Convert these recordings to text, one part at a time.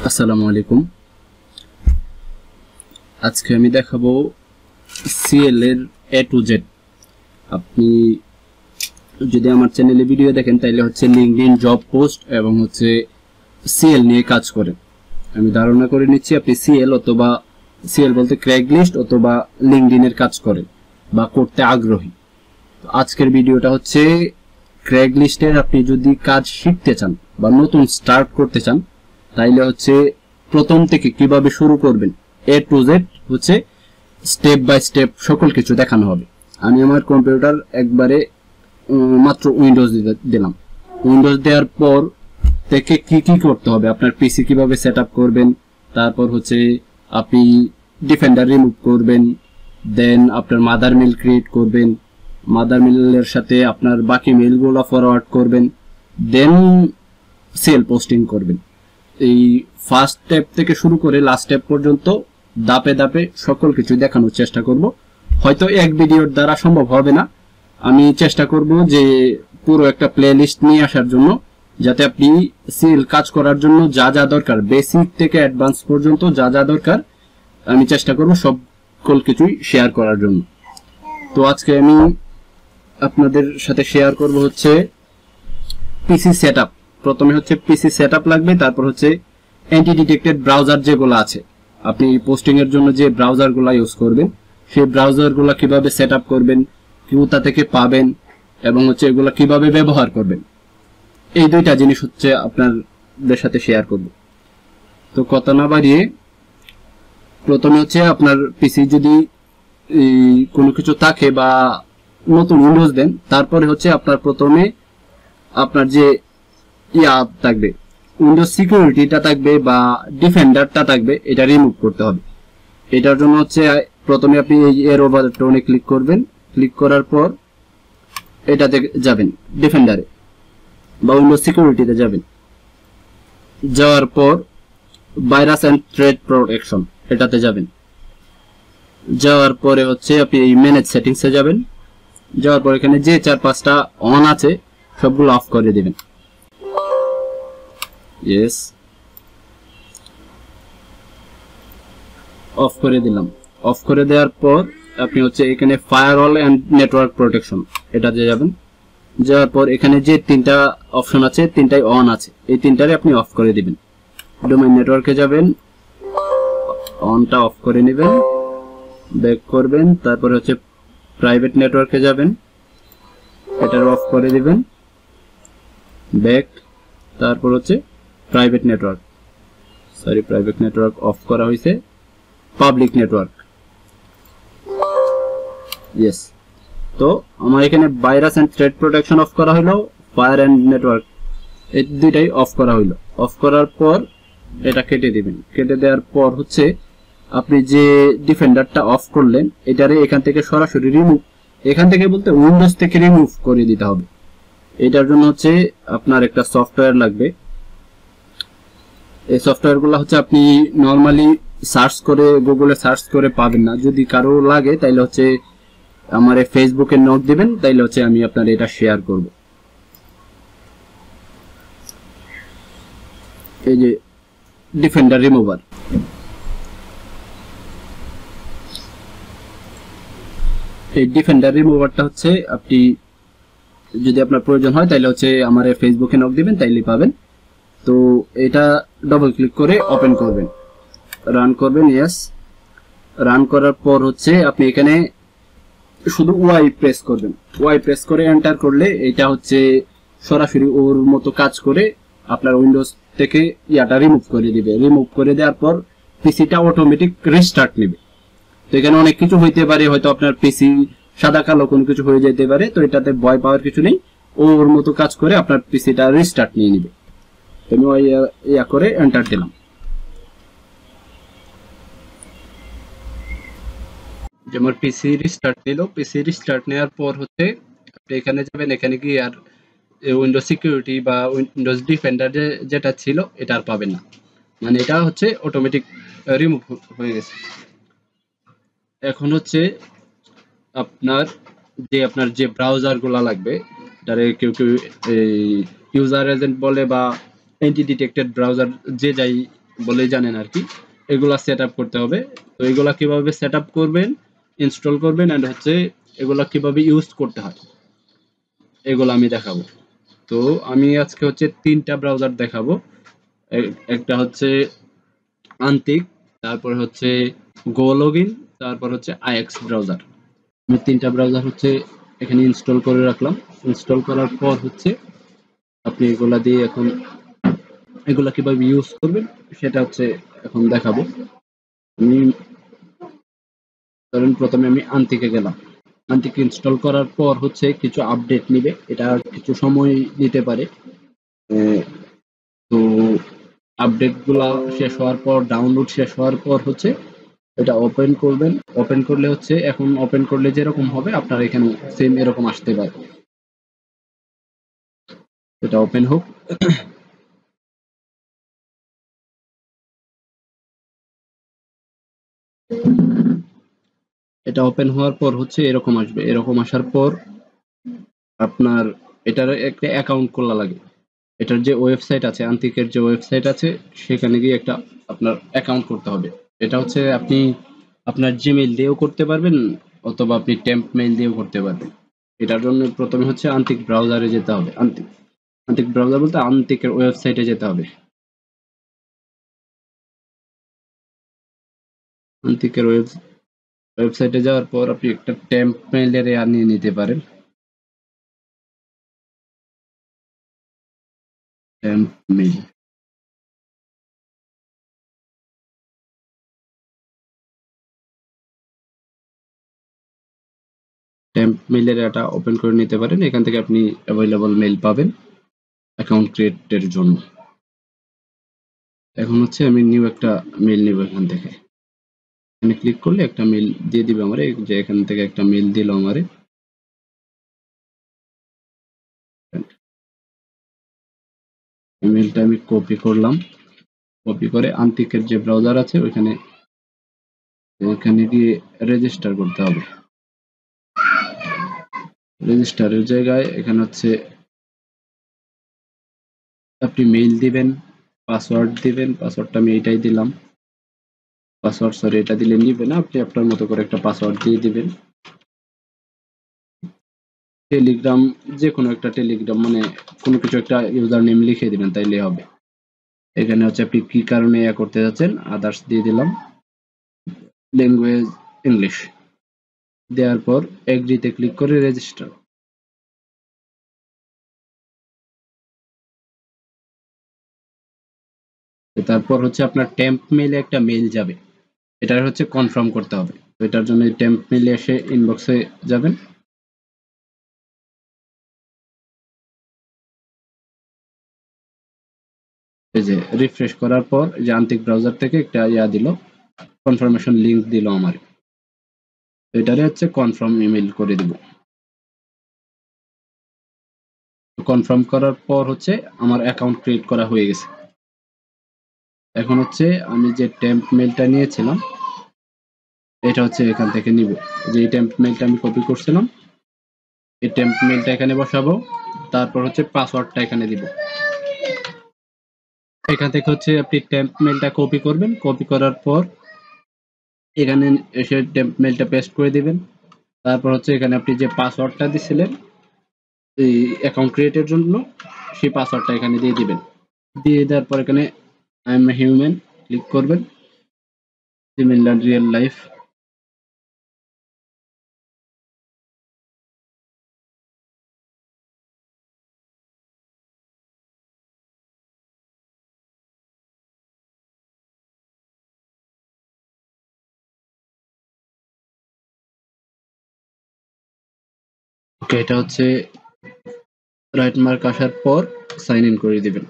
আসসালামু আলাইকুম। আজকে আমি দেখাবো সিএল এর এ টু জেড। আপনি যদি আমার চ্যানেলে ভিডিও দেখেন তাহলে হচ্ছে লিঙ্কডইন জব পোস্ট এবং হচ্ছে সিএল নিয়ে কাজ করেন। আমি ধারণা করে নিচ্ছি আপনি সিএল অথবা সিএল বলতে ক্র্যাগলিস্ট অথবা লিঙ্কডইন এর কাজ করেন বা করতে আগ্রহী। তো আজকের ভিডিওটা হচ্ছে ক্র্যাগলিস্টের আপনি যদি কাজ শিখতে চান বা নতুন স্টার্ট করতে চান তাইলে হচ্ছে প্রথম থেকে কিভাবে শুরু করবেন এ টু জেড হচ্ছে স্টেপ বাই স্টেপ সকল কিছু দেখানো হবে। আমি আমার কম্পিউটার একবারে মাত্র উইন্ডোজ দিলাম। উইন্ডোজ দেওয়ার পর থেকে কি কি করতে হবে, আপনার পিসি কিভাবে সেট আপ করবেন, তারপর হচ্ছে আপনি ডিফেন্ডার রিমুভ করবেন, দেন আপনার মাদার মেল ক্রিয়েট করবেন, মাদার মেলের সাথে আপনার বাকি মেলগুলো ফরওয়ার্ড করবেন, দেন সেল পোস্টিং করবেন। এই ফার্স্ট স্টেপ থেকে শুরু করে লাস্ট স্টেপ পর্যন্ত ধাপে ধাপে সকল কিছু দেখানোর চেষ্টা করব। হয়তো এক ভিডিওর দ্বারা সম্ভব হবে না, আমি চেষ্টা করব যে পুরো একটা প্লে লিস্ট নিয়ে আসার জন্য, যাতে আপনি সেল কাজ করার জন্য যা যা দরকার বেসিক থেকে অ্যাডভান্স পর্যন্ত যা যা দরকার আমি চেষ্টা করব সকল কিছুই শেয়ার করার জন্য। তো আজকে আমি আপনাদের সাথে শেয়ার করব হচ্ছে পিসি সেটআপ। প্রথমে হচ্ছে পিসি সেটআপ লাগবে, তারপর হচ্ছে অ্যান্টি ডিটেক্টেড ব্রাউজার যেগুলো আছে, আপনি পোস্টিং এর জন্য যে ব্রাউজারগুলো ইউজ করবেন সেই ব্রাউজারগুলো কিভাবে সেটআপ করবেন, কোথা থেকে পাবেন এবং হচ্ছে এগুলো কিভাবে ব্যবহার করবেন, এই দুইটা জিনিস হচ্ছে আপনাদের সাথে শেয়ার করব। তো কথা না বাড়িয়ে প্রথমে হচ্ছে আপনার পিসি যদি কোনো কিছু থাকে বা নতুন উইন্ডোজ দেন, তারপরে হচ্ছে আপনার প্রথমে আপনার যে থাকবে উইন্ডোজ সিকিউরিটিটা থাকবে বা ডিফেন্ডারটা থাকবে, এটা রিমুভ করতে হবে। এটার জন্য হচ্ছে প্রথমে আপনি এই এরো বাটনে ক্লিক করবেন, ক্লিক করার পর এটাতে যাবেন, ডিফেন্ডারে বা উইন্ডোজ সিকিউরিটিতে যাবেন। যাওয়ার পর ভাইরাস এন্ড থ্রেট প্রোটেকশন এটাতে যাবেন। যাওয়ার পরে হচ্ছে আপনি এই ম্যানেজ সেটিংসে যাবেন। যাওয়ার পর এখানে যে 4-5টা অন আছে সবগুলো অফ করে দিবেন। ইয়েস, অফ করে দিলাম। অফ করে দেওয়ার পর আপনি হচ্ছে এখানে ফায়ারওয়াল এন্ড নেটওয়ার্ক প্রোটেকশন এটাতে যাবেন। যাওয়ার পর এখানে যে 3টা অপশন আছে 3টাই অন আছে, এই 3টারে আপনি অফ করে দিবেন। ডোমেইন নেটওয়ার্কে যাবেন, অনটা অফ করে নেবেন, ব্যাক করবেন। তারপর হচ্ছে প্রাইভেট নেটওয়ার্কে যাবেন, এটার অফ করে দিবেন, ব্যাক। তারপর হচ্ছে private network, private network off করা হয়েছে, পাবলিক নেটওয়ার্ক। ইয়েস, তো আমার এখানে virus and threat protection off করা হলো, ফায়ার এন্ড নেটওয়ার্ক এই দুইটাই অফ করা হলো। অফ করার পর এটা কেটে দিবেন। কেটে দেওয়ার পর হচ্ছে আপনি যে ডিফেন্ডারটা অফ করলেন এটারে এখান থেকে সরাসরি রিমুভ, এখান থেকে বলতে উইন্ডোজ থেকে রিমুভ করে দিতে হবে। এটার জন্য হচ্ছে আপনার একটা সফটওয়্যার লাগবে। এই সফটওয়্যারগুলো হচ্ছে আপনি নরমালি সার্চ করে গুগলে সার্চ করে পাবেন না। যদি কারো লাগে তাইলে হচ্ছে আমার ফেসবুকে নোট দিবেন, তাইলে হচ্ছে আমি আপনার এটা শেয়ার করব। এই যে ডিফেন্ডার রিমুভার, এই ডিফেন্ডার রিমুভারটা হচ্ছে আপনি যদি আপনার প্রয়োজন হয় তাইলে হচ্ছে আমার ফেসবুকে নক দিবেন, তাইলে পাবেন। তো এটা ডবল ক্লিক করে ওপেন করবেন, রান করবেন। ইয়েস, রান করার পর হচ্ছে আপনি এখানে শুধু ওয়াই প্রেস করবেন। ওয়াই প্রেস করে এন্টার করলে এটা হচ্ছে সরাসরি ওর মতো কাজ করে আপনার উইন্ডোজ থেকে ইয়াটা রিমুভ করে দিবে। রিমুভ করে দেওয়ার পর পিসিটা অটোমেটিক রিস্টার্ট নেবে। তো এখানে অনেক কিছু হইতে পারে, হয়তো আপনার পিসি সাদা কালো কোনো কিছু হয়ে যেতে পারে, তো এটাতে ভয় পাওয়ার কিছু নেই। ওর মতো কাজ করে আপনার পিসিটা রিস্টার্ট নিয়ে নিবে। আমি ওই ইয়া করে এন্টার দিলাম। যেমন পিসি রিস্টার্ট নিল, পিসি রিস্টার্ট নেওয়ার পর হচ্ছে আপনি এখানে যাবেন, এখানে গিয়ে আর উইন্ডোজ সিকিউরিটি বা উইন্ডোজ ডিফেন্ডার যেটা ছিল এটা আর পাবেন না, মানে এটা হচ্ছে অটোমেটিক রিমুভ হয়ে গেছে। এখন হচ্ছে আপনার যে ব্রাউজারগুলো লাগবে, এটারে কেউ কেউ ইউজার এজেন্ট বলে বা অ্যান্টি ডিটেক্টেড ব্রাউজার যে যাই বলেই জানেন আর কি। এগুলা সেট আপ করতে হবে। তো এগুলা কিভাবে সেট আপ করবেন, ইনস্টল করবেন এন্ড হচ্ছে এগুলা কিভাবে ইউজ করতে হয় এগুলো আমি দেখাবো। তো আমি আজকে হচ্ছে 3টা ব্রাউজার দেখাবো। একটা হচ্ছে আন্তিক, তারপর হচ্ছে গো লগইন, তারপর হচ্ছে আইএক্স ব্রাউজার। আমি 3টা ব্রাউজার হচ্ছে এখানে ইনস্টল করে রাখলাম। ইনস্টল করার পর হচ্ছে আপনি এগুলা দিয়ে এখন এগুলা কিভাবে ইউজ করবেন সেটা হচ্ছে এখন দেখাবো। আমি ধরেন প্রথমে আমি আন্তিকে গেলাম। আন্তিক ইনস্টল করার পর হচ্ছে কিছু আপডেট নিবে, এটা কিছু সময় নিতে পারে। তো আপডেট গুলা শেষ হওয়ার পর, ডাউনলোড শেষ হওয়ার পর হচ্ছে এটা ওপেন করবেন। ওপেন করলে হচ্ছে এখন ওপেন করলে যেরকম হবে আপনার এখানে সেম এরকম আসতে পারে। এটা ওপেন হোক। এটা ওপেন হওয়ার পর হচ্ছে এরকম আসবে। এরকম আসার পর আপনার এটার একটা অ্যাকাউন্ট খোলা লাগে। এটার যে ওয়েবসাইট আছে, আন্তিকের যে ওয়েবসাইট আছে সেখানে গিয়ে একটা আপনার অ্যাকাউন্ট করতে হবে। এটা হচ্ছে আপনি আপনার জিমেইল দিয়েও করতে পারবেন অথবা আপনি টেম্প মেইল দিয়েও করতে পারবেন। এটার জন্য প্রথমে হচ্ছে আন্তিক ব্রাউজারে যেতে হবে। আন্তিক আন্তিক ব্রাউজার বলতে আন্তিকের ওয়েবসাইটে যেতে হবে। আন্তিকের ওয়েবসাইটে যাওয়ার পর আপনি একটা টেম্প মেইলের নিয়ে নিতে পারেন। টেম্প মেইল, টেম্প মেইলের এটা ওপেন করে নিতে পারেন। এখান থেকে আপনি অ্যাভেলেবল মেইল পাবেন অ্যাকাউন্ট ক্রিয়েটের জন্য। এখন হচ্ছে আমি নিউ একটা মেইল নিব এখান থেকে। এখানে ক্লিক করলে একটা মেইল দিয়ে দিবে আমারে, যে এখান থেকে একটা মেইল দিল আমারে। মেইলটা আমি কপি করলাম। কপি করে আন্তিকের যে ব্রাউজার আছে ওইখানে ওইখানে গিয়ে রেজিস্টার করতে হবে। রেজিস্টারের জায়গায় এখানে হচ্ছে আপনি মেইল দিবেন, পাসওয়ার্ড দিবেন। পাসওয়ার্ডটা আমি এইটাই দিলাম। পাসওয়ার্ড সরি এটা দিলে নিবে না, আপনি আপনার মতো করে একটা পাসওয়ার্ড দিয়ে দিবেন। টেলিগ্রাম, যে কোনো একটা টেলিগ্রাম মানে কোনো কিছু একটা ইউজার নেম লিখে দিবেন তাইলে হবে। এখানে হচ্ছে আপনি কি কারণে করতে যাচ্ছেন, আদার্স দিয়ে দিলাম। ল্যাঙ্গুয়েজ ইংলিশ দেওয়ার পর এগ্রিতে ক্লিক করে রেজিস্টার। তারপর হচ্ছে আপনার টেম্প মেইলে একটা মেইল যাবে, এটা হচ্ছে কনফার্ম করতে হবে। তো এটার জন্য টেম্প মেইলে এসে ইনবক্সে যাবেন। এই যে রিফ্রেশ করার পর যান্ত্রিক ব্রাউজার থেকে একটা দিল, কনফার্মেশন লিংক দিল আমার। এটারে হচ্ছে কনফার্ম ইমেল করে দিব। কনফার্ম করার পর হচ্ছে আমার অ্যাকাউন্ট ক্রিয়েট করা হয়ে গেছে। এখন হচ্ছে আমি যে টেম্প মেইলটা নিয়েছিলাম এটা হচ্ছে এখান থেকে নিব। যে এই টেম্প মেইলটা আমি কপি করছিলাম, এই টেম্প মেইলটা এখানে বসাবো। তারপর হচ্ছে পাসওয়ার্ডটা এখানে দিব। এখান থেকে হচ্ছে আপনি টেম্প মেইলটা কপি করবেন। কপি করার পর এখানে এসে টেম্প মেইলটা পেস্ট করে দিবেন। তারপর হচ্ছে এখানে আপনি যে পাসওয়ার্ডটা দিছিলেন এই অ্যাকাউন্ট ক্রিয়েটের জন্য, সেই পাসওয়ার্ডটা এখানে দিয়ে দিবেন। দিয়ে দেওয়ার পর এখানে আই এম হিউম্যান ক্লিক করবেন। সিমিলার রিয়েল লাইফ, ওকে। এটা হচ্ছে রাইট মার্ক আসার পর সাইন ইন করে দিবেন।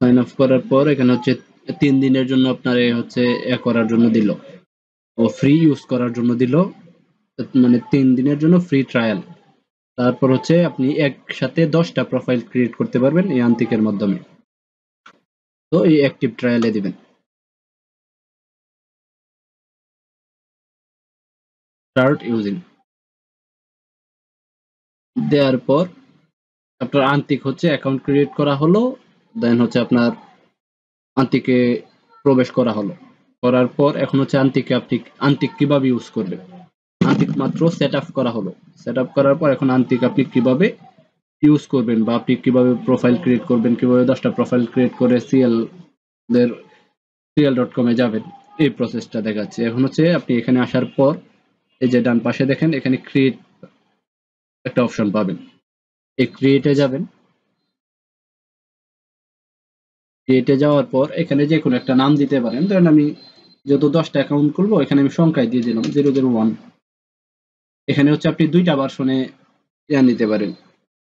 সাইন অফ করার পর এখানে হচ্ছে 3 দিনের জন্য আপনার হচ্ছে করার জন্য দিল, ও ফ্রি ইউজ করার জন্য দিল। মানে 3 দিনের জন্য ফ্রি ট্রায়াল। তারপর হচ্ছে আপনি একসাথে 10টা প্রোফাইল ক্রিয়েট করতে পারবেন এই আন্তিকের মাধ্যমে। তো এই অ্যাক্টিভ ট্রায়ালে দিবেন স্টার্ট ইউজিং। দেওয়ার পর আপনার আন্তিক হচ্ছে অ্যাকাউন্ট ক্রিয়েট করা হলো, দেন হচ্ছে আপনার আন্তিকে প্রবেশ করা হলো, করার পর এখন হচ্ছে আন্তিকে আপনি আন্তিক কিভাবে ইউজ করবেন। আন্তিক মাত্র সেট আপ করা হলো, সেট আপ করার পর এখন আন্তিক আপনি কিভাবে ইউজ করবেন বা আপনি কিভাবে প্রোফাইল ক্রিয়েট করবেন, কিভাবে 10টা প্রোফাইল ক্রিয়েট করে CL.com এ যাবেন, এই প্রসেসটা দেখাচ্ছে। এখন হচ্ছে আপনি এখানে আসার পর এই যে ডান পাশে দেখেন এখানে ক্রিয়েট একটা অপশন পাবেন, এই ক্রিয়েটে যাবেন। ক্রিয়েটে যাওয়ার পর এখানে যে কোনো একটা নাম দিতে পারেন, ধরেন আমি যেহেতু 10টা অ্যাকাউন্ট করবো এখানে আমি সংখ্যায় দিয়ে দিলাম 001। এখানে হচ্ছে আপনি দুইটা ভার্সনে নিতে পারেন,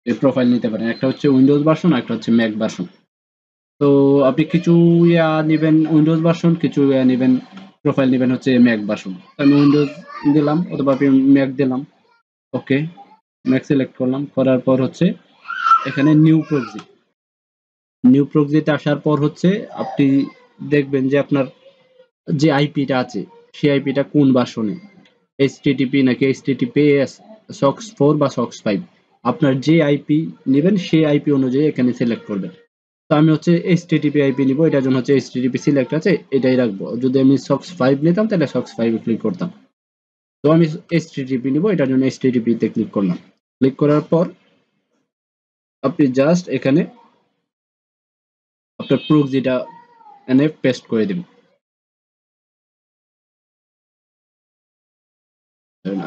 প্রোফাইল নিতে পারেন, একটা হচ্ছে উইন্ডোজ ভার্সন আর একটা হচ্ছে ম্যাক ভার্সন। তো আপনি কিছু নেবেন উইন্ডোজ ভার্সন, কিছু নেবেন প্রোফাইল নেবেন হচ্ছে ম্যাক ভার্সন। আমি উইন্ডোজ দিলাম অথবা আপনি ম্যাক দিলাম। ওকে, ম্যাক সিলেক্ট করলাম, করার পর হচ্ছে এখানে নিউ প্রক্সিতে আসার পর হচ্ছে আপনি দেখবেন যে আপনার যে আইপিটা আছে সেই আইপিটা কোন ভার্সনে, এইচটিটিপি নাকি এইচটিটিপিএস, সক্স 4 বা সক্স 5। আপনার যে আইপি নেবেন সেই আইপি অনুযায়ী এখানে সিলেক্ট করবেন। তো আমি হচ্ছে এইচটিটিপি আইপি নিব, এটার জন্য হচ্ছে এইচটিটিপি সিলেক্ট আছে, এটাই রাখবো। যদি আমি সক্স 5 নিতাম তাহলে সক্স 5 এ ক্লিক করতাম। তো আমি এইচটিটিপি নিব, এটার জন্য এইচটিটিপি তে ক্লিক করলাম। ক্লিক করার পর আপনি জাস্ট এখানে আপনার প্রক্সিটা এনে পেস্ট করে দিবেন।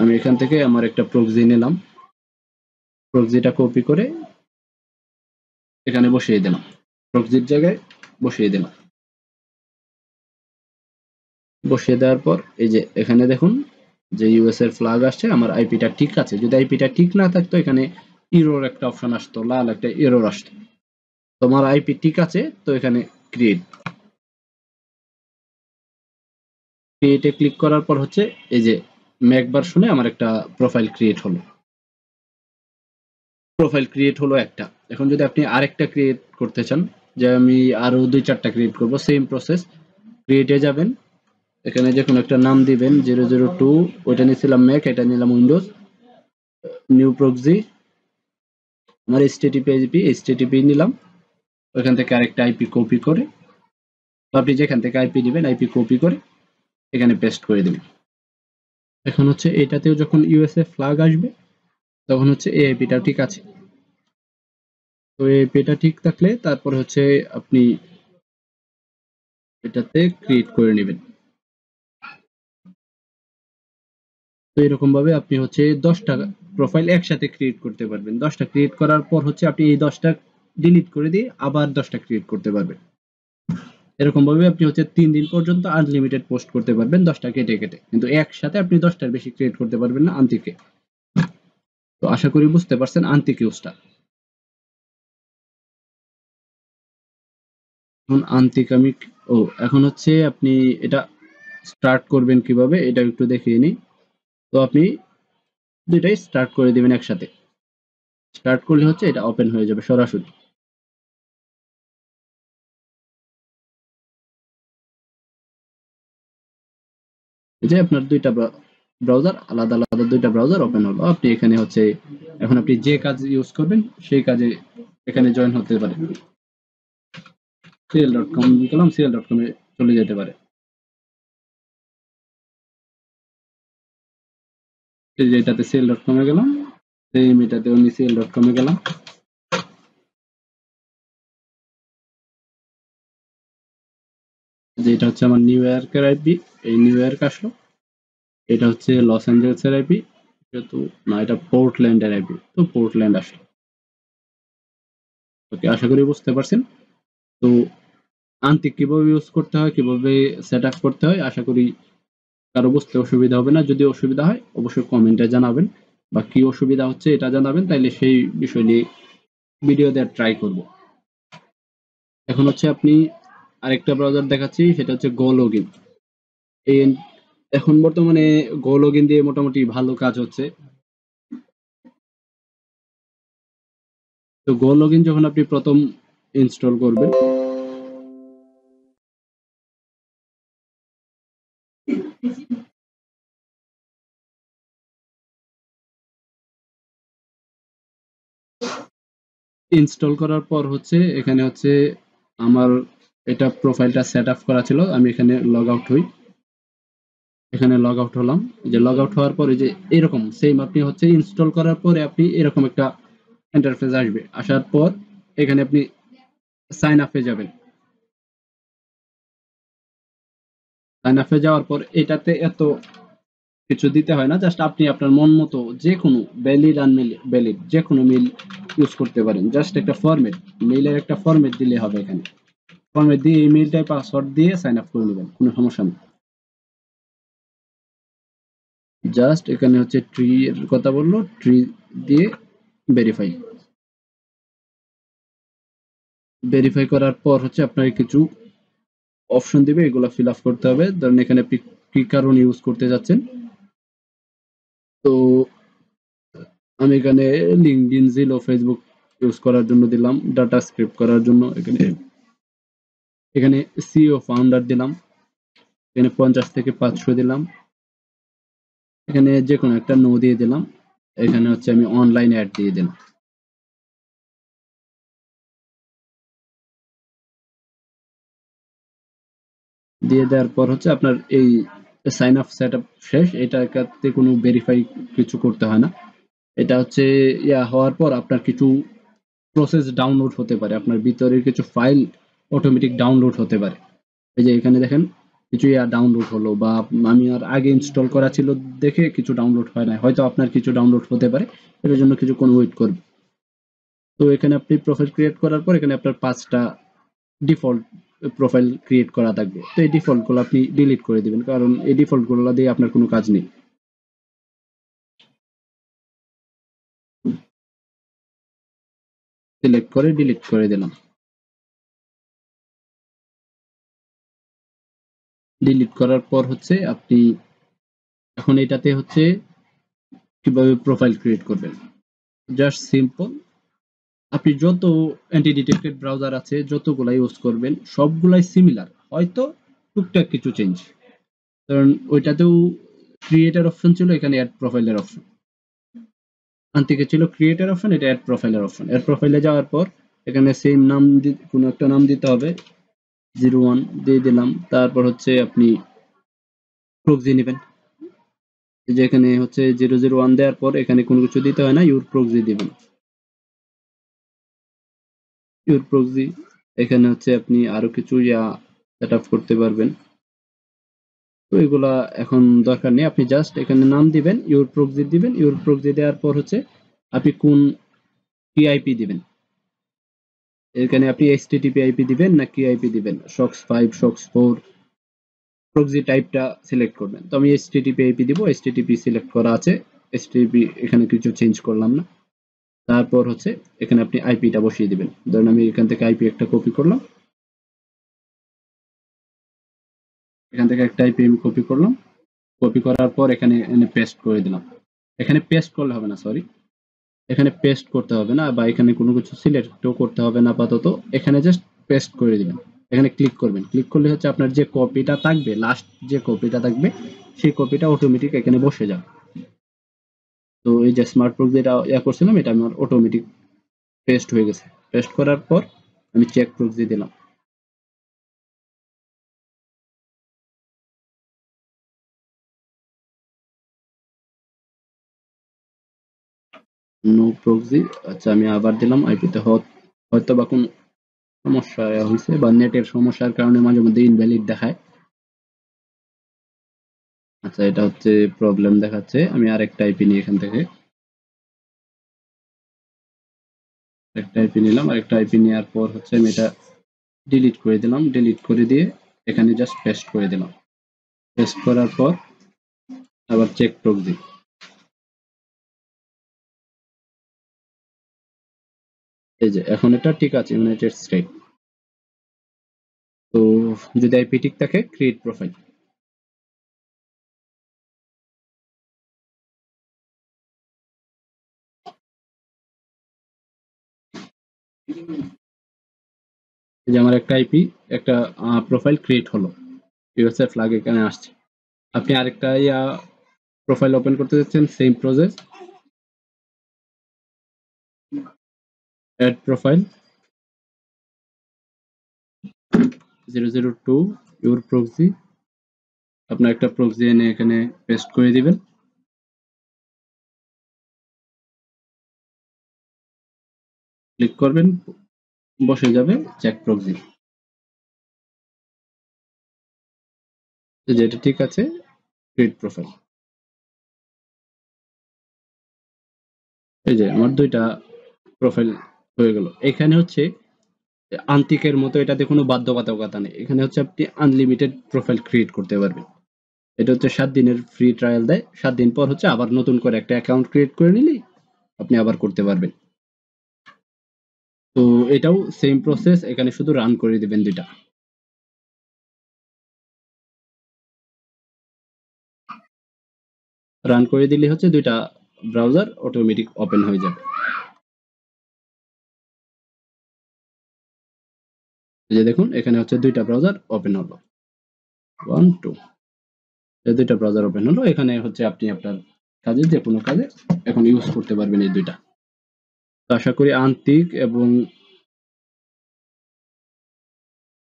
আমি এখান থেকে আমার একটা প্রক্সি নিলাম, প্রক্সিটা কপি করে এখানে বসিয়ে দিলাম, প্রক্সির জায়গায় বসিয়ে দিলাম। বসিয়ে দেওয়ার পর এই যে এখানে দেখুন যে ইউএস এর ফ্ল্যাগ আসছে, আমার আইপিটা ঠিক আছে। যদি আইপিটা ঠিক না থাকতো এখানে এরর একটা অপশন আসতো, লাল একটা এরর আসতো। তোমার আইপি ঠিক আছে, তো এখানে ক্রিয়েটে ক্লিক করার পর হচ্ছে এই যে ম্যাক ভার্সনে আমার একটা প্রোফাইল ক্রিয়েট হলো একটা। এখন যদি আপনি আরেকটা ক্রিয়েট করতে চান, যে আমি আরো 2-4টা ক্রিয়েট করব, সেম প্রসেস। ক্রিয়েটে যাবেন, এখানে যে কোনো একটা নাম দিবেন 002, ওইটা নিয়েছিলাম ম্যাক, এটা নিলাম উইন্ডোজ। নিউ প্রক্সি, আমার এইচটিটিপি নিলাম, ওইখান থেকে আরেকটা আইপি কপি করে, আপনি যেখান থেকে আইপি দিবেন আইপি কপি করে এখানে পেস্ট করে দিবেন। এখন হচ্ছে এটাতেও যখন ইউএসএ ফ্ল্যাগ আসবে তখন হচ্ছে এই আইপিটা ঠিক আছে। তো এই আইপিটা ঠিক থাকলে তারপর হচ্ছে আপনি এটাতে ক্রিয়েট করে নেবেন। তো এরকম ভাবে আপনি হচ্ছে 10টা প্রোফাইল একসাথে ক্রিয়েট করতে পারবেন। 10টা ক্রিয়েট করার পর হচ্ছে আপনি এই 10টা ডিলিট করে দিয়ে আবার 10টা ক্রিয়েট করতে পারবেন। এরকম ভাবে আপনি হচ্ছে 3 দিন পর্যন্ত আনলিমিটেড পোস্ট করতে পারবেন 10টা কেটে কেটে, কিন্তু একসাথে আপনি 10টার বেশি ক্রিয়েট করতে পারবেন না আন্তিকে। তো আশা করি বুঝতে পারছেন আন্তিক ইউজটা। এখন আন্তিক আমি এখন হচ্ছে আপনি এটা স্টার্ট করবেন কিভাবে এটা একটু দেখিয়ে নিই। তো আপনি দুইটাই স্টার্ট করে দিবেন একসাথে। স্টার্ট করলে হচ্ছে এটা ওপেন হয়ে যাবে সরাসরি। এই যে আপনার দুইটা ব্রাউজার, আলাদা আলাদা দুইটা ব্রাউজার ওপেন হলো। আপনি এখানে হচ্ছে এখন আপনি যে কাজ ইউজ করবেন সেই কাজে এখানে জয়েন হতে পারে। CL.com গেলাম, CL.com এ চলে যেতে পারে। এই যে এটাতে CL.com এ গেলাম, সেম এটাতে আমি CL.com এ গেলাম। যে এটা হচ্ছে আমার নিউ ইয়র্কের আইপি, এই নিউ ইয়র্ক আসলো। এটা হচ্ছে লস অ্যাঞ্জেলসের আইপি, যেহেতু না এটা পোর্টল্যান্ডের আইপি, তো পোর্টল্যান্ড আসলো। ওকে, আশা করি বুঝতে পারছেন। তো আন্তিক কিভাবে ইউজ করতে হয়, কিভাবে সেট আপ করতে হয়, আশা করি কারো বুঝতে অসুবিধা হবে না। যদি অসুবিধা হয় অবশ্যই কমেন্টে জানাবেন, বা কি অসুবিধা হচ্ছে এটা জানাবেন, তাইলে সেই বিষয় নিয়ে ভিডিও দেওয়ার ট্রাই করব। এখন হচ্ছে আপনি আরেকটা ব্রাউজার দেখাচ্ছি, সেটা হচ্ছে গো লগইন। এই এখন বর্তমানে গো লগইন দিয়ে মোটামুটি ভালো কাজ হচ্ছে। তো গো লগইন যখন আপনি প্রথম ইনস্টল করবেন, ইনস্টল করার পর হচ্ছে এখানে হচ্ছে আমার এটা প্রোফাইলটা সেট আপ করা ছিল, আমি এখানে লগ আউট হই, এখানে লগ আউট হলাম। যে লগ আউট হওয়ার পরে যে এরকম সেম আপনি হচ্ছে ইনস্টল করার পরে আপনি এরকম একটা ইন্টারফেস আসবে, আসার পর এখানে আপনি সাইন আপে যাবেন। সাইন আপে যাওয়ার পর এটাতে এত কিছু দিতে হয় না, জাস্ট আপনি আপনার মন মতো যে কোনো ভ্যালিড আনভ্যালিড যে কোনো মেইল ইউজ করতে পারেন। জাস্ট একটা ফরম্যাট, মেইলের একটা ফরম্যাট দিলে হবে। এখানে ফরম্যাট দিয়ে এই মেইলটাই পাসওয়ার্ড দিয়ে সাইন আপ করে নেবেন, কোনো সমস্যা নেই। জাস্ট এখানে হচ্ছে ট্রি এর কথা বললো, ট্রি দিয়ে ভেরিফাই ভেরিফাই করার পর হচ্ছে আপনার কিছু অপশন দিবে, এগুলো ফিল আপ করতে হবে। ধরেন এখানে আপনি কি কারণ ইউজ করতে যাচ্ছেন, তো আমি এখানে লিঙ্কডইন, জিলো, ফেসবুক ইউজ করার জন্য দিলাম, ডাটা স্ক্রিপ্ট করার জন্য এখানে এখানে সিও ফাউন্ডার দিলাম, এখানে 50 থেকে 500 দিলাম, এখানে যে কোনো একটা নো দিয়ে দিলাম, এখানে হচ্ছে আমি অনলাইন অ্যাড দিয়ে দিলাম। দিয়ে দেওয়ার পর হচ্ছে আপনার এই সাইন আপ সেট আপ শেষ। এটাতে কোনো ভেরিফাই কিছু করতে হয় না। এটা হচ্ছে ইয়া হওয়ার পর আপনার কিছু প্রসেস ডাউনলোড হতে পারে, আপনার ভিতরের কিছু ফাইল অটোমেটিক ডাউনলোড হতে পারে। এই যে এখানে দেখেন কিছু ইয়া ডাউনলোড হলো, বা আমি আর আগে ইনস্টল করা ছিল দেখে কিছু ডাউনলোড হয় না, হয়তো আপনার কিছু ডাউনলোড হতে পারে, এর জন্য কিছুক্ষণ ওয়েট করবে। তো এখানে আপনি প্রোফাইল ক্রিয়েট করার পর এখানে আপনার 5টা ডিফল্ট প্রোফাইল ক্রিয়েট করা থাকবে, তো এই ডিফল্ট গুলো আপনি ডিলিট করে দিবেন, কারণ এই ডিফল্ট গুলো দিয়ে আপনার কোনো কাজ নেই। সিলেক্ট করে ডিলিট করে দিলাম। ডিলিট করার পর হচ্ছে আপনি এখন এটাতে হচ্ছে কিভাবে প্রোফাইল ক্রিয়েট করবেন, জাস্ট সিম্পল। আপনি যত অ্যান্টি ডিটেক্টেড ব্রাউজার আছে যতগুলা ইউজ করবেন সবগুলাই সিমিলার, হয়তো টুকটাক কিছু চেঞ্জ। কারণ ওইটাতেও ক্রিয়েটার অপশন ছিল, এখানে অ্যাড প্রোফাইলের অপশন। আনতিকে ছিল ক্রিয়েটার অপশন, এটা অ্যাড প্রোফাইলের অপশন। অ্যাড প্রোফাইলে যাওয়ার পর এখানে সেম নাম কোনো একটা নাম দিতে হবে, 01 দিয়ে দিলাম। তারপর হচ্ছে আপনি প্রক্সি নেবেন, যে এখানে হচ্ছে 001 দেওয়ার পর এখানে কোনো কিছু দিতে হয় না, ইউর প্রক্সি দিবেন। ইউর প্রক্সি এখানে হচ্ছে আপনি আরো কিছু ইয়া সেট আপ করতে পারবেন, তো এগুলা এখন দরকার নেই। আপনি জাস্ট এখানে নাম দিবেন, ইউর প্রক্সি দিবেন। ইউর প্রক্সি দেওয়ার পর হচ্ছে আপনি কোন কি আইপি দিবেন, এখানে আপনি এইচটিটিপি আইপি দিবেন না কি আইপি দিবেন, সক্স 5, সক্স 4, প্রক্সি টাইপটা সিলেক্ট করবেন। তো আমি এইচটিটিপি আইপি দিব, এইচটিটিপি সিলেক্ট করা আছে, এইচটিটিপি এখানে কিছু চেঞ্জ করলাম না। তারপর হচ্ছে এখানে আপনি আইপিটা বসিয়ে দিবেন। ধরুন আমি এখান থেকে আইপি একটা কপি করলাম, এখান থেকে একটা আইপি আমি কপি করলাম, কপি করার পর এখানে পেস্ট করে দিলাম। এখানে পেস্ট করলে হবে না, সরি, এখানে পেস্ট করতে হবে না, বা এখানে কোনো কিছু সিলেক্টও করতে হবে না আপাতত, এখানে জাস্ট পেস্ট করে দিবেন। এখানে ক্লিক করবেন, ক্লিক করলে হচ্ছে আপনার যে কপিটা থাকবে, লাস্ট যে কপিটা থাকবে সেই কপিটা অটোমেটিক এখানে বসে যাবে। তো এই যে স্মার্ট প্রক্সি যেটা ইয়া করছিলাম এটা আমার অটোমেটিক পেস্ট হয়ে গেছে। পেস্ট করার পর আমি চেক প্রক্সি দিলাম। নো প্রক্সি, আচ্ছা আমি আবার দিলাম আইপিতে। হয়তো বা কোনো সমস্যা হয়েছে, বা নেটের সমস্যার কারণে মাঝে মধ্যে ইনভ্যালিড দেখায়। আচ্ছা এটা হচ্ছে প্রবলেম দেখাচ্ছে, আমি আরেকটা আইপি নিই এখান থেকে। একটা আইপি নিলাম, আরেকটা আইপি নেওয়ার পর হচ্ছে আমি এটা ডিলিট করে দিলাম। ডিলিট করে দিয়ে এখানে জাস্ট পেস্ট করে দিলাম। পেস্ট করার পর আবার চেক প্রক্সি। এই যে এখন এটা ঠিক আছে, ইউনাইটেড স্টেট। তো যদি আইপি ঠিক থাকে ক্রিয়েট প্রোফাইল। এই যে আমার একটা আইপি, একটা প্রোফাইল ক্রিয়েট হলো, ইউএসএ ফ্ল্যাগ এখানে আসছে। আপনি আরেকটা ইয়া প্রোফাইল ওপেন করতে যাচ্ছেন, same process, add profile 002 your proxy, আপনার একটা প্রক্সি এনে এখানে পেস্ট করে দিবেন। ক্লিক করবেন, বসে যাবে চেক প্রক্সি। যেটা ঠিক আছে, ক্রিয়েট প্রোফাইল। এই যে আমার দুইটা প্রোফাইল হয়ে গেল। এখানে হচ্ছে আন্তিকের মতো এটাতে কোনো বাধ্যবাধকতা নেই। এখানে হচ্ছে আপনি আনলিমিটেড প্রোফাইল ক্রিয়েট করতে পারবেন। এটা হচ্ছে 7 দিনের ফ্রি ট্রায়াল দেয়। 7 দিন পর হচ্ছে আবার নতুন করে একটা অ্যাকাউন্ট ক্রিয়েট করে নিলেই আপনি আবার করতে পারবেন। তো এটাও সেম প্রসেস, এখানে শুধু রান করে দিবেন দুইটা। রান করে দিলে হচ্ছে দুইটা ব্রাউজার অটোমেটিক ওপেন হয়ে যাবে। এই যে দেখুন এখানে হচ্ছে দুইটা ব্রাউজার ওপেন হলো, 1 2, এই দুইটা ব্রাউজার ওপেন হলো। এখানে হচ্ছে আপনি আপনার কাজে, যে কোনো কাজে এখন ইউজ করতে পারবেন এই দুইটা। তো আশা করি আন্তিক এবং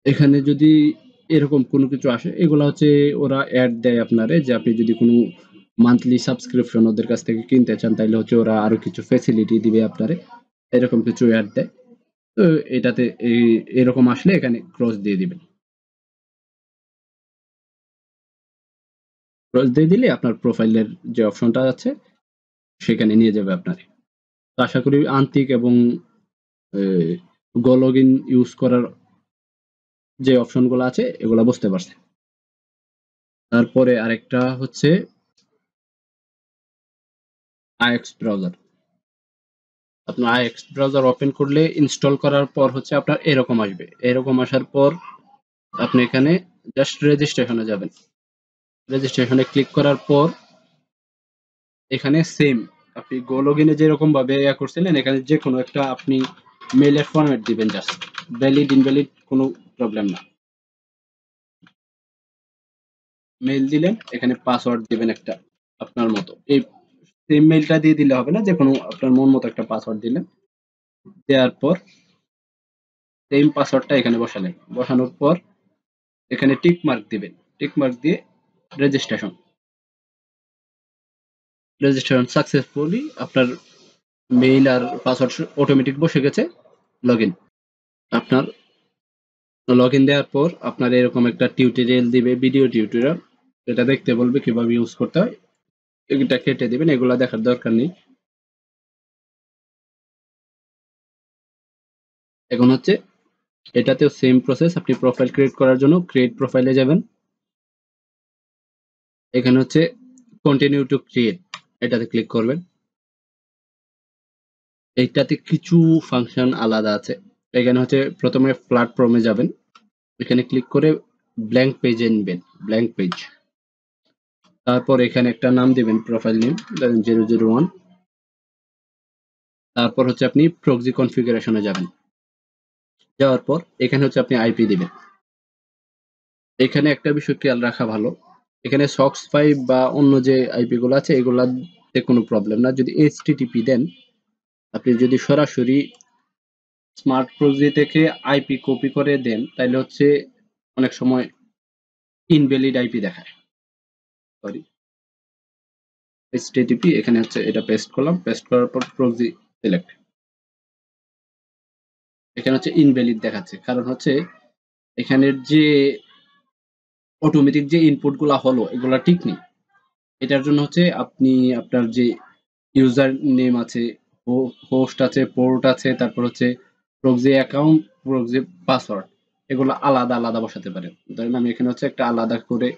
এখানে যদি এরকম কোনো কিছু আসে, এগুলা হচ্ছে ওরা অ্যাড দেয় আপনারে, যে আপনি যদি কোনো মান্থলি সাবস্ক্রিপশন ওদের কাছ থেকে কিনতে চান তাহলে হচ্ছে ওরা আরো কিছু ফ্যাসিলিটি দিবে আপনারে, এরকম কিছু অ্যাড দেয়। তো এটাতে এরকম আসলে এখানে ক্রস দিয়ে দিবেন। ক্রস দিয়ে দিলে আপনার প্রোফাইলের যে অপশনটা আছে সেখানে নিয়ে যাবে আপনারে। তো আশা করি আন্তিক এবং গো লগইন ইউজ করার যে অপশনগুলো আছে এগুলা বুঝতে পারছেন। তারপরে আরেকটা হচ্ছে আইএক্স ব্রাউজার। আপনার আইএক্স ব্রাউজার ওপেন করলে ইনস্টল করার পর হচ্ছে আপনার এরকম আসবে। এরকম আসার পর আপনি এখানে জাস্ট রেজিস্ট্রেশনে যাবেন। রেজিস্ট্রেশনে ক্লিক করার পর এখানে সেম আপনি গো লগইনে যেরকম ভাবে করছিলেন, এখানে যে কোনো একটা আপনি মেইলের ফরম্যাট দিবেন, জাস্ট ভ্যালিড ইনভ্যালিড কোনো প্রবলেম না। মেইল দিলেন, এখানে পাসওয়ার্ড দিবেন একটা আপনার মতো। এই সেম মেইলটা দিয়ে দিলে হবে না, যে কোনো আপনার মন মতো একটা পাসওয়ার্ড দিলেন। দেওয়ার পর সেম পাসওয়ার্ডটা এখানে বসালেন। বসানোর পর এখানে টিক মার্ক দিবেন। টিক মার্ক দিয়ে রেজিস্ট্রেশন। রেজিস্ট্রেশন সাকসেসফুলি, আপনার মেইল আর পাসওয়ার্ড অটোমেটিক বসে গেছে। লগইন। আপনার লগইন দেওয়ার পর আপনার এরকম একটা টিউটোরিয়াল দিবে, ভিডিও টিউটোরিয়াল। এটা দেখতে বলবে কিভাবে ইউজ করতে হয়। এটা কেটে দিবেন, এগুলা দেখার দরকার নেই। এখন হচ্ছে এটাতেও সেম প্রসেস। আপনি প্রোফাইল ক্রিয়েট করার জন্য ক্রিয়েট প্রোফাইলে যাবেন। এখানে হচ্ছে কন্টিনিউ টু ক্রিয়েট, এটাতে ক্লিক করবেন। এইটাতে কিছু ফাংশন আলাদা আছে। এখানে হচ্ছে প্রথমে প্ল্যাটফর্মে যাবেন, এখানে ক্লিক করে ব্ল্যাঙ্ক পেজে নেবেন, ব্ল্যাঙ্ক পেজ। তারপর এখানে একটা নাম দিবেন, প্রোফাইল নেম 001। তারপর হচ্ছে আপনি প্রক্সি কনফিগারেশনে যাবেন। যাওয়ার পর এখানে হচ্ছে আপনি আইপি দিবেন। এখানে একটা বিষয় খেয়াল রাখা ভালো, এখানে সক্স 5 বা অন্য যে আইপি গুলো আছে এগুলাতে কোনো প্রবলেম না। যদি এইচটিটিপি দেন, আপনি যদি সরাসরি স্মার্ট প্রক্সি থেকে আইপি কপি করে দেন তাহলে হচ্ছে অনেক সময় ইনভ্যালিড আইপি দেখায়। সরি, এইচটিটিপি এখানে হচ্ছে এটা পেস্ট করলাম। পেস্ট করার পর প্রক্সি সিলেক্ট, এখানে হচ্ছে ইনভ্যালিড দেখাচ্ছে। কারণ হচ্ছে এখানের যে অটোমেটিক যে ইনপুট গুলা হলো এগুলা ঠিক নেই। এটার জন্য হচ্ছে আপনি আপনার যে ইউজার নেম আছে, হোস্ট আছে, পোর্ট আছে, তারপর হচ্ছে প্রক্সি অ্যাকাউন্ট, প্রক্সি পাসওয়ার্ড, এগুলো আলাদা আলাদা বসাতে পারেন। ধরেন আমি এখানে হচ্ছে একটা আলাদা করে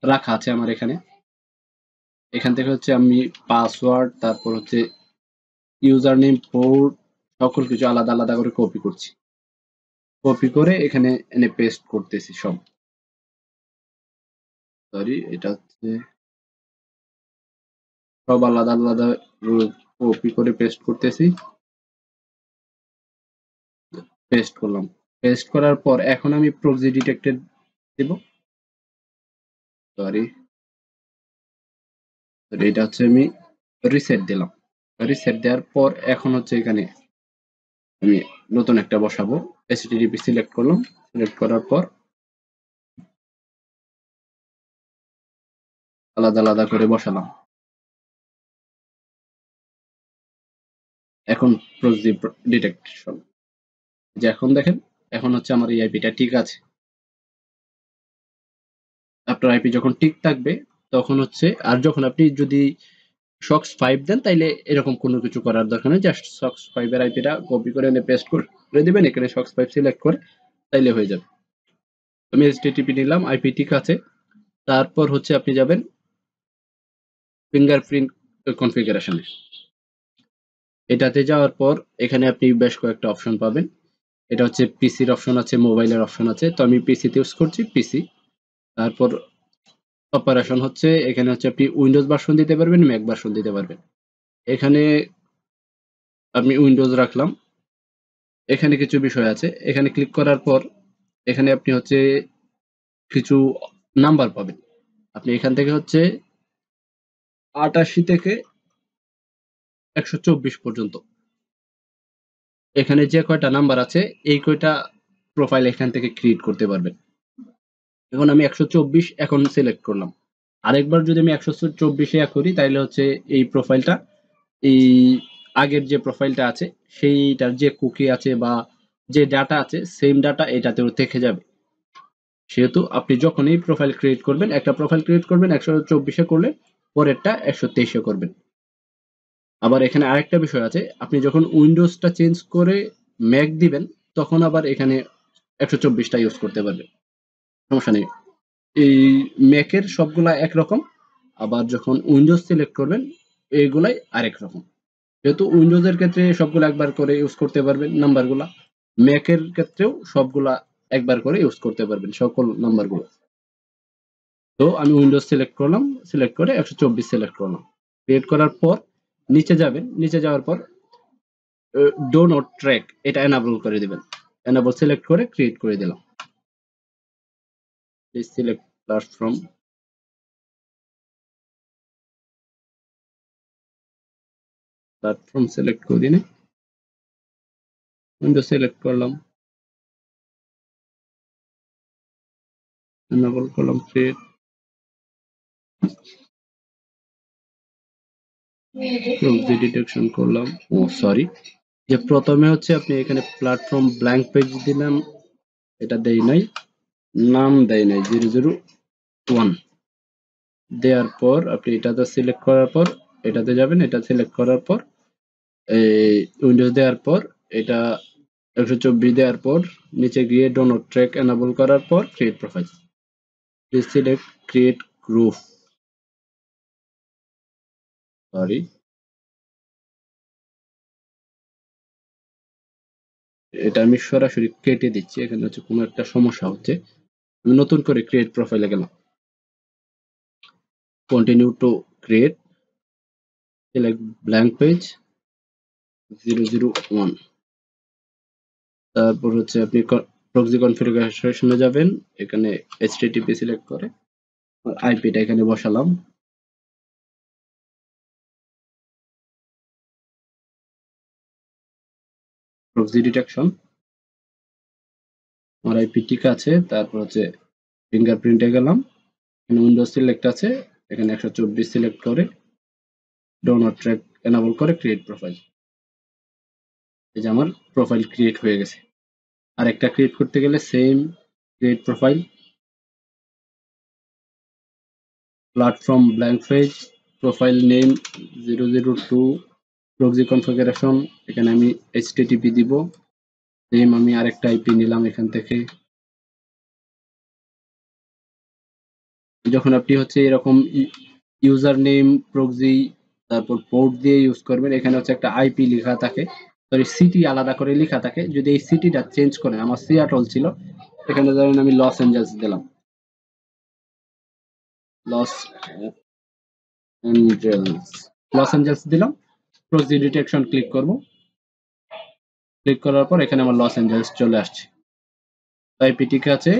রাখা আছে আমার এখানে। এখান থেকে হচ্ছে আমি পাসওয়ার্ড, তারপর হচ্ছে ইউজার নেম, পোর্ট, সকল কিছু আলাদা আলাদা করে কপি করছি। কপি করে এখানে এনে পেস্ট করতেছি সব। সরি, এটা হচ্ছে সব আলাদা আলাদা কপি করে পেস্ট করতেছি। পেস্ট করলাম। পেস্ট করার পর এখন আমি প্রক্সি ডিটেক্টেড দেব। সরি, এটা হচ্ছে আমি রিসেট দিলাম। রিসেট দেওয়ার পর এখন হচ্ছে এখানে আমি নতুন একটা বসাবো। HTTP সিলেক্ট করলাম, সিলেক্ট করার পর আলাদা আলাদা করে বসালাম। এখন প্রক্সি ডিটেকশন, যে এখন দেখেন এখন হচ্ছে আমার এই আইপিটা ঠিক আছে। আপনার আইপি যখন ঠিক থাকবে তখন হচ্ছে, আর যখন আপনি যদি সক্স 5 দেন তাইলে এরকম কোনো কিছু করার দরকার নেই, জাস্ট সক্স 5 এর আইপিটা কপি করে এনে পেস্ট করে দিবেন, এখানে সক্স 5 সিলেক্ট করে তাইলে হয়ে যাবে। আমি HTTP নিলাম, আইপি ঠিক আছে। তারপর হচ্ছে আপনি যাবেন ফিঙ্গারপ্রিন্ট কনফিগারেশনে। এটাতে যাওয়ার পর এখানে আপনি বেশ কয়েকটা অপশন পাবেন। এটা হচ্ছে পিসির অপশন আছে, মোবাইলের অপশন আছে, তো আমি পিসিতে ইউজ করছি পিসি। তারপর অপারেশন হচ্ছে, এখানে হচ্ছে আপনি উইন্ডোজ ভার্সন দিতে পারবেন, ম্যাক ভার্সন দিতে পারবেন। এখানে আমি উইন্ডোজ রাখলাম। এখানে কিছু বিষয় আছে, এখানে ক্লিক করার পর এখানে আপনি হচ্ছে কিছু নাম্বার পাবেন। আপনি এখান থেকে হচ্ছে 88 থেকে 124 পর্যন্ত এখানে যে কয়টা নাম্বার আছে এই কয়টা প্রোফাইল এখান থেকে ক্রিয়েট করতে পারবেন। এখন আমি 124 এখন সিলেক্ট করলাম। আরেকবার যদি আমি 124 করি তাহলে হচ্ছে এই প্রোফাইলটা, এই আগের যে প্রোফাইলটা আছে সেইটার যে কুকি আছে বা যে ডাটা আছে সেম ডাটা এটাতেও থেকে যাবে। সেহেতু আপনি যখনই প্রোফাইল ক্রিয়েট করবেন, একটা প্রোফাইল ক্রিয়েট করবেন 124 করলে পরেরটা 123 করবেন। আবার এখানে আরেকটা বিষয় আছে, আপনি যখন উইন্ডোজটা চেঞ্জ করে ম্যাক দিবেন তখন আবার এখানে 124টা ইউজ করতে পারবেন, সমস্যা নেই। এই ম্যাকের সবগুলা একরকম, আবার যখন উইন্ডোজ সিলেক্ট করবেন এইগুলাই আরেক রকম। যেহেতু উইন্ডোজের ক্ষেত্রে সবগুলো একবার করে ইউজ করতে পারবেন নাম্বারগুলা, ম্যাকের ক্ষেত্রেও সবগুলা একবার করে ইউজ করতে পারবেন সকল নাম্বারগুলো। তো আমি উইন্ডোজ সিলেক্ট করলাম, সিলেক্ট করে 124 সিলেক্ট করলাম। ক্রিয়েট করার পর নিচে যাবেন, নিচে যাওয়ার পর ডো নট ট্র্যাক এটা এনাবল করে দিবেন। এনাবল সিলেক্ট করে ক্রিয়েট করে দিলাম। Please select platform, platform select করে দিনে উইন্ডোজ সিলেক্ট করলাম, এনাবল করলাম, ক্রিয়েট, প্রক্সি ডিটেকশন করলাম। ও সরি, যে প্রথমে হচ্ছে আপনি এখানে প্ল্যাটফর্ম ব্ল্যাঙ্ক পেজ দিলাম, এটা দেই নাই, নাম দেই নাই 001 দেওয়ার পর আপনি এটাতে সিলেক্ট করার পর এটাতে যাবেন, এটা সিলেক্ট করার পর এই উইন্ডোজ দেওয়ার পর এটা 124 দেওয়ার পর নিচে গিয়ে ডো নট ট্র্যাক এনাবল করার পর create profile, please select create group, sorry এটা আমি সরাসরি কেটে দিচ্ছি, এখানে হচ্ছে কোনো একটা সমস্যা হচ্ছে। আমি নতুন করে ক্রিয়েট প্রোফাইলে গেলাম, continue to create, select blank page 001। তারপর হচ্ছে আপনি প্রক্সি কনফিগারেশনে যাবেন, এখানে HTTP সিলেক্ট করে আইপিটা এখানে বসালাম। প্রক্সি ডিটেকশন, আমার আইপি ঠিক আছে। তারপর হচ্ছে ফিঙ্গারপ্রিন্টে গেলাম, এখানে উইন্ডোজ সিলেক্ট আছে, এখানে 124 সিলেক্ট করে ডো নট ট্র্যাক এনাবল করে ক্রিয়েট প্রোফাইল। এই যে আমার প্রোফাইল ক্রিয়েট হয়ে গেছে। আর একটা ক্রিয়েট করতে গেলে same create profile, platform blank page, profile name 002, proxy configuration, এখানে আমি HTTP দিব, সেম আমি আরেকটা আইপি নিলাম এখান থেকে। যখন আপনি হচ্ছে এরকম ইউজার নেম প্রক্সি তারপর পোর্ট দিয়ে ইউজ করবেন, এখানে হচ্ছে একটা আইপি লেখা থাকে, সরি সিটি আলাদা করে লেখা থাকে। যদি এই সিটিটা চেঞ্জ করেন, আমার সিয়াটল ছিল, এখানে ধরেন আমি লস অ্যাঞ্জেলস দিলাম, লস অ্যাঞ্জেলস, লস অ্যাঞ্জেলস দিলাম, প্রক্সি ডিটেকশন ক্লিক করব, ক্লিক করার পর এখানে আমার লস অ্যাঞ্জেলস চলে আসছে। আইপি ঠিক আছে।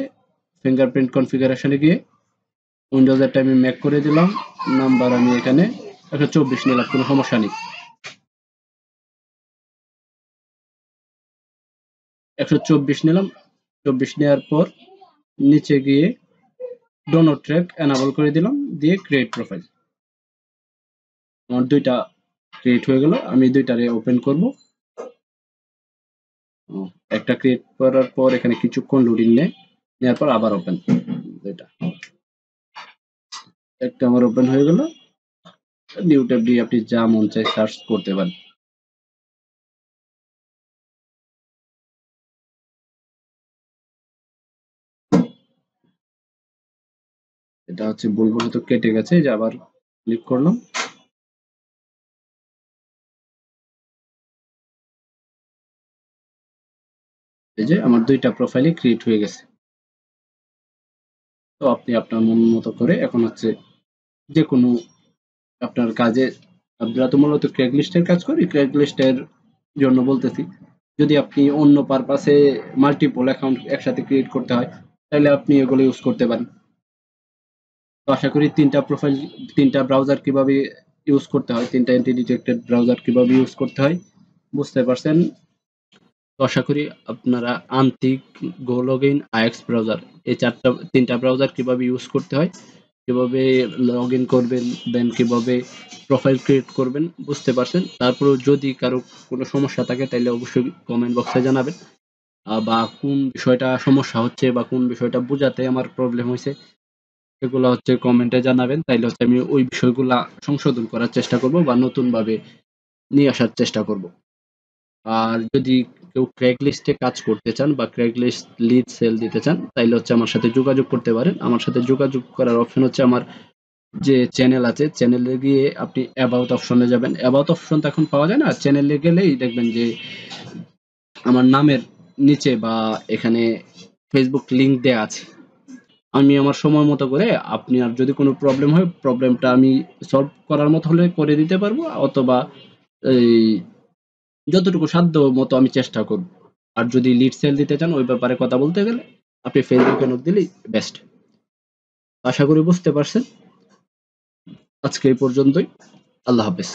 ফিঙ্গারপ্রিন্ট কনফিগারেশনে গিয়ে উইন্ডোজেরটা আমি ম্যাক করে দিলাম, নাম্বার আমি এখানে 124 নিলাম, কোনো সমস্যা নেই। 124 নিলাম। 24 নেওয়ার পর নিচে গিয়ে ডোনট ট্র্যাক এনাবল করে দিলাম, দিয়ে ক্রিয়েট প্রোফাইল। আমার দুইটা ক্রিয়েট হয়ে গেল। আমি দুইটারে ওপেন করব। একটা ক্রিয়েট করার পর এখানে কিছুক্ষণ লোডিং নেওয়ার পর আবার ওপেন। দুইটা একটা আমার ওপেন হয়ে গেল। নিউ ট্যাব দিয়ে আপনি যা মন চায় সার্চ করতে পারেন। এটা হচ্ছে ভুলবশত কেটে গেছে, যে আবার ক্লিক করলাম। এই যে আমার দুইটা প্রোফাইলে ক্রিয়েট হয়ে গেছে। তো আপনি আপনার মন মতো করে এখন হচ্ছে যে কোনো আপনার কাজে, আমরা তো মূলত ক্র্যাগলিস্টের কাজ করি, ক্র্যাগলিস্টের জন্য বলতেছি। যদি আপনি অন্য পারপাসে মাল্টিপল অ্যাকাউন্ট একসাথে ক্রিয়েট করতে হয়, তাহলে আপনি এগুলো ইউজ করতে পারেন। তো আশা করি তিনটা প্রোফাইল, তিনটা ব্রাউজার কিভাবে ইউজ করতে হয়, তিনটা এন্টি ডিটেক্টেড ব্রাউজার কিভাবে ইউজ করতে হয় বুঝতে পারছেন। তো আশা করি আপনারা আন্তিক, গো লগইন, আইএক্স ব্রাউজার, এই তিনটা ব্রাউজার কিভাবে ইউজ করতে হয়, কিভাবে লগ ইন করবেন, দেন কিভাবে প্রোফাইল ক্রিয়েট করবেন বুঝতে পারছেন। তারপরেও যদি কারো কোনো সমস্যা থাকে তাহলে অবশ্যই কমেন্ট বক্সে জানাবেন। বা কোন বিষয়টা সমস্যা হচ্ছে বা কোন বিষয়টা বোঝাতে আমার প্রবলেম হয়েছে, এগুলো হচ্ছে কমেন্টে জানাবেন। তাইলে হচ্ছে আমি ওই বিষয়গুলা সংশোধন করার চেষ্টা করব বা নতুন ভাবে নিয়ে আসার চেষ্টা করব। আর যদি কেউ ক্র্যাগলিস্টে কাজ করতে চান বা ক্র্যাগলিস্ট লিড সেল দিতে চান, তাইলে হচ্ছে আমার সাথে যোগাযোগ করতে পারেন। আমার সাথে যোগাযোগ করার অপশন হচ্ছে আমার যে চ্যানেল আছে, চ্যানেলে গিয়ে আপনি অ্যাবাউট অপশনে যাবেন। অ্যাবাউট অপশন তো এখন পাওয়া যায় না, চ্যানেলে গেলেই দেখবেন যে আমার নামের নিচে বা এখানে ফেসবুক লিংক দেয়া আছে। আমি আমার সময় মতো করে, আপনি আর যদি কোনো প্রবলেম হয়, প্রবলেমটা আমি সলভ করার মতো হলে করে দিতে পারবো, অথবা এই যতটুকু সাধ্য মতো আমি চেষ্টা করব। আর যদি লিড সেল দিতে চান ওই ব্যাপারে কথা বলতে গেলে আপনি ফেসবুকে নক দিলেই বেস্ট। আশা করি বুঝতে পারছেন। আজকে এই পর্যন্তই। আল্লাহ হাফেজ।